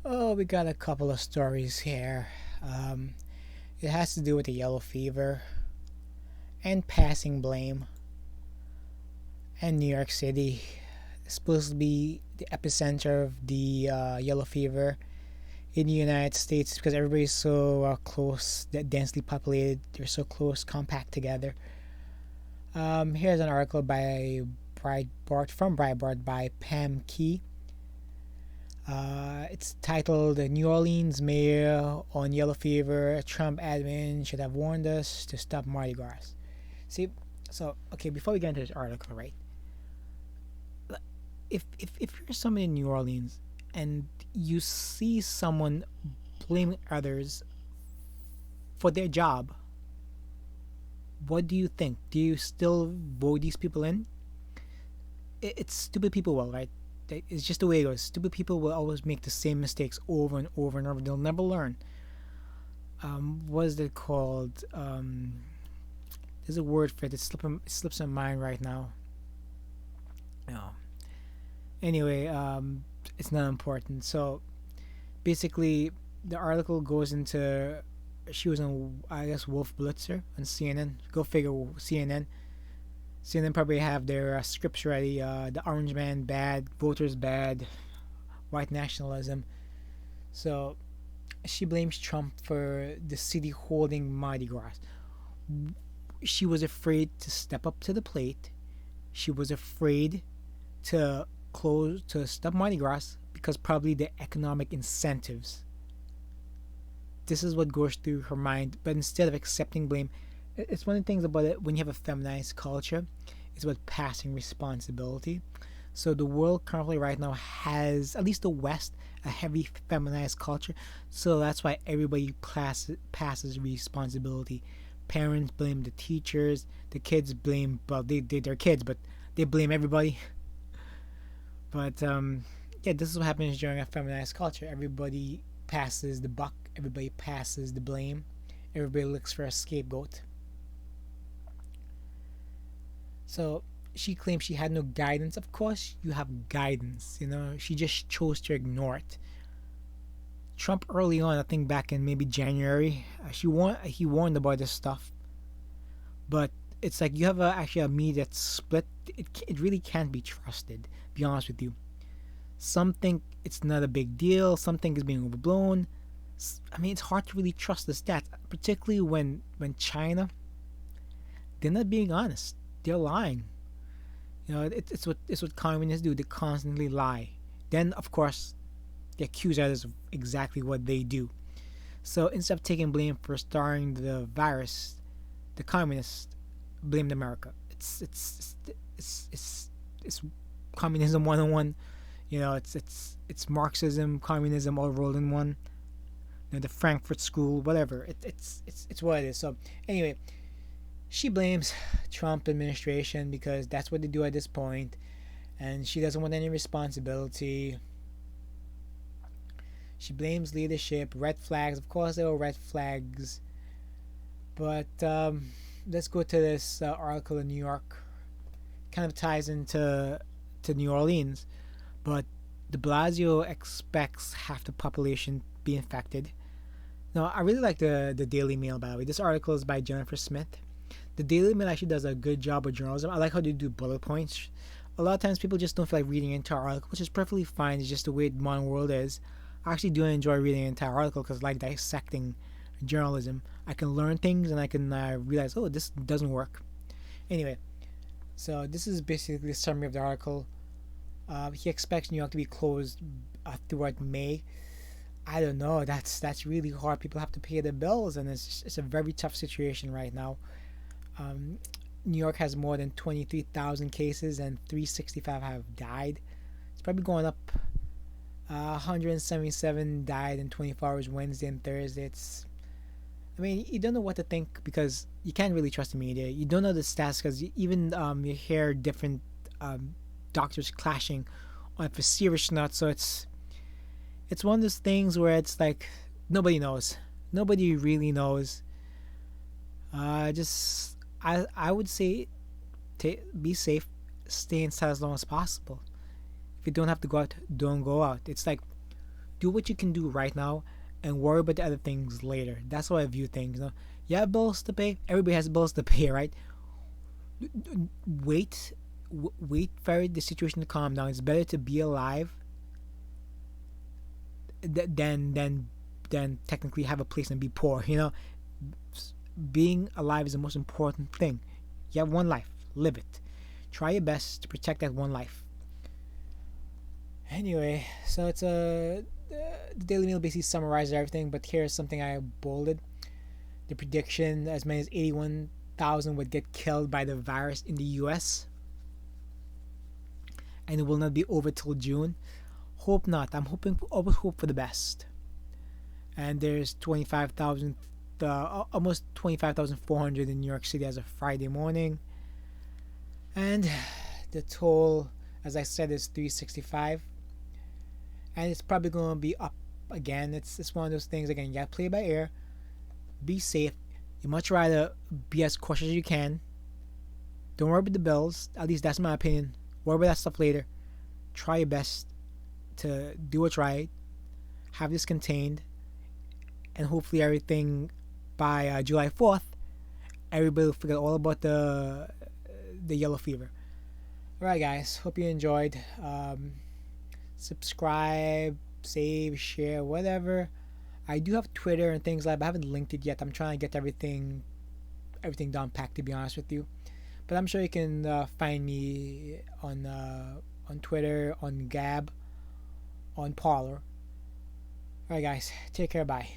Oh, we got a couple of stories here. Um, it has to do with the yellow fever and passing blame, and New York City. It's supposed to be the epicenter of the yellow fever in the United States because everybody's so close, that densely populated. They're so close, compact together. Here's an article by Breitbart from Breitbart by Pam Key. It's titled "New Orleans Mayor on Yellow Fever. Trump admin should have warned us to stop Mardi Gras." See, so okay, before we get into this article, right? If you're someone in New Orleans and you see someone blaming others for their job, what do you think? Do you still vote these people in? It's stupid people will, right? It's just the way it goes. Stupid people will always make the same mistakes over and over and over. They'll never learn. What is it called? There's a word for it. It slips my mind right now. No. Anyway, it's not important. So basically, the article goes into she was on, I guess, Wolf Blitzer on CNN. Go figure, CNN. CNN probably have their scripts ready. The Orange Man bad, voters bad, white nationalism. So she blames Trump for the city holding Mardi Gras. She was afraid to step up to the plate. She was afraid to stop Mardi Gras because probably the economic incentives. This is what goes through her mind. But instead of accepting blame, it's one of the things about it when you have a feminized culture. It's about passing responsibility. So the world currently right now has, at least the West, a heavy feminized culture. So that's why everybody passes responsibility. Parents blame the teachers. The kids blame, well, they're kids, but they blame everybody. But yeah, this is what happens during a feminized culture. Everybody passes the buck. Everybody passes the blame. Everybody looks for a scapegoat. So she claims she had no guidance. Of course, you have guidance. She just chose to ignore it. Trump early on, I think back in maybe January, he warned about this stuff, but it's like you have actually a media that's split. It really can't be trusted. To be honest with you, some think it's not a big deal. Some think it's being overblown. I mean, it's hard to really trust the stats, particularly when China, they're not being honest. They're lying. It's what communists do. They constantly lie. Then, of course, they accuse others of exactly what they do. So instead of taking blame for starting the virus, the communists blamed America. It's communism 101. It's Marxism, communism all rolled in one. The Frankfurt School, whatever. It's what it is. So anyway, she blames Trump administration because that's what they do at this point, and she doesn't want any responsibility. She blames leadership, red flags. Of course, there were red flags, but let's go to this article in New York. Kind of ties into New Orleans, but De Blasio expects half the population be infected. Now, I really like the Daily Mail, by the way. This article is by Jennifer Smith. The Daily Mail actually does a good job of journalism. I like how they do bullet points. A lot of times people just don't feel like reading an entire article, which is perfectly fine. It's just the way the modern world is. I actually do enjoy reading an entire article because I like dissecting journalism. I can learn things and I can realize, oh, this doesn't work. Anyway, so this is basically the summary of the article. He expects New York to be closed throughout May. I don't know. That's really hard. People have to pay their bills, and it's a very tough situation right now. New York has more than 23,000 cases, and 365 have died. It's probably going up. 177 died in 24 hours Wednesday and Thursday. I mean, you don't know what to think because you can't really trust the media. You don't know the stats because even you hear different doctors clashing on if it's serious or not. So it's one of those things where it's like nobody knows. Nobody really knows. I would say be safe, stay inside as long as possible. If you don't have to go out, don't go out. It's like, do what you can do right now and worry about the other things later. That's how I view things. You know? You have bills to pay. Everybody has bills to pay, right? Wait, wait for the situation to calm down. It's better to be alive than technically have a place and be poor. You know, being alive is the most important thing. You have one life, live it. Try your best to protect that one life. Anyway, so it's the Daily Mail basically summarizes everything, but here's something I bolded. The prediction: as many as 81,000 would get killed by the virus in the US, and it will not be over till June. Hope not. I'm hoping, always hope for the best. And there's 25,000, almost 25,400 in New York City as of Friday morning. And the toll, as I said, is 365. And it's probably going to be up again. It's one of those things, again, you got to play by ear. Be safe. You much rather be as cautious as you can. Don't worry about the bills. At least that's my opinion. Worry about that stuff later. Try your best to do what's right. Have this contained. And hopefully everything by July 4th, everybody will forget all about the yellow fever. Alright guys, hope you enjoyed. Subscribe, save, share, whatever. I do have Twitter and things like that, but I haven't linked it yet. I'm trying to get everything down packed, to be honest with you. But I'm sure you can find me on Twitter, on Gab, on Parler. Alright guys, take care, bye.